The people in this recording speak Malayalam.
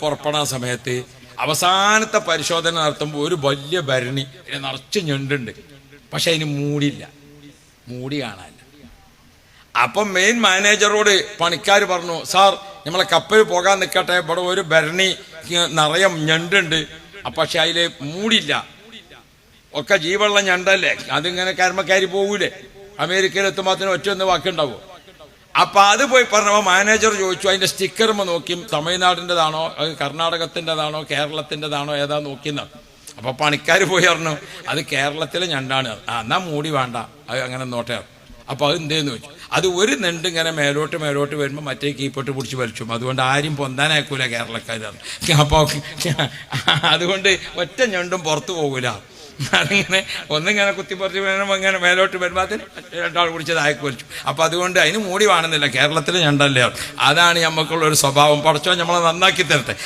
പുറപ്പെടാൻ സമയത്ത് അവസാനത്തെ പരിശോധന നടത്തുമ്പോൾ ഒരു വലിയ ഭരണി നിറച്ച് ഞണ്ടുണ്ട്, പക്ഷെ അതിന് മൂടി കാണാനില്ല. അപ്പം മെയിൻ മാനേജറോട് പണിക്കാർ പറഞ്ഞു, സാർ നമ്മളെ കപ്പൽ പോകാൻ നിൽക്കട്ടെ, ഇവിടെ ഒരു ഭരണി നിറയെ ഞണ്ടുണ്ട്, പക്ഷെ അതിൽ മൂടില്ല. ഒക്കെ ജീവുള്ള ഞണ്ടല്ലേ, അതിങ്ങനെ കർമ്മക്കാരി പോകൂലേ, അമേരിക്കയിലെത്തുമ്പോൾ ഒറ്റ വാക്കുണ്ടാവും. അപ്പൊ അത് പോയി പറഞ്ഞപ്പോൾ മാനേജർ ചോദിച്ചു, അതിന്റെ സ്റ്റിക്കറും നോക്കി തമിഴ്നാടിൻ്റെതാണോ അത് കർണാടകത്തിൻ്റെതാണോ കേരളത്തിൻ്റെതാണോ ഏതാ നോക്കിയെന്നാണ്. അപ്പൊ പണിക്കാർ പോയി പറഞ്ഞു അത് കേരളത്തിലെ ഞണ്ടാണ്. എന്നാ മൂടി വേണ്ട, അത് അങ്ങനെ നോട്ടെ. അപ്പൊ അത് എന്തേന്ന് ചോദിച്ചു. അത് ഒരു നെണ്ട് ഇങ്ങനെ മേലോട്ട് വരുമ്പോൾ മറ്റേ കീപ്പോട്ട് പിടിച്ച് വലിച്ചു, അതുകൊണ്ട് ആരും പൊന്താനാക്കൂല കേരളക്കാരാണ്. അപ്പൊ അതുകൊണ്ട് ഒറ്റ ഞണ്ടും പുറത്തു പോകൂല. അതിങ്ങനെ ഒന്നിങ്ങനെ കുത്തിപ്പറിച്ച് ഇങ്ങനെ മേലോട്ട് വരുമ്പോൾ അതിന് രണ്ടാൾ കുടിച്ചത് അയക്ക് വലിച്ചു. അപ്പൊ അതുകൊണ്ട് അതിന് മൂടി വേണമെന്നില്ല, കേരളത്തിൽ ഞണ്ടല്ലേ. അതാണ് നമുക്കുള്ള ഒരു സ്വഭാവം. പടച്ചോൻ നമ്മളെ നന്നാക്കി തരട്ടെ.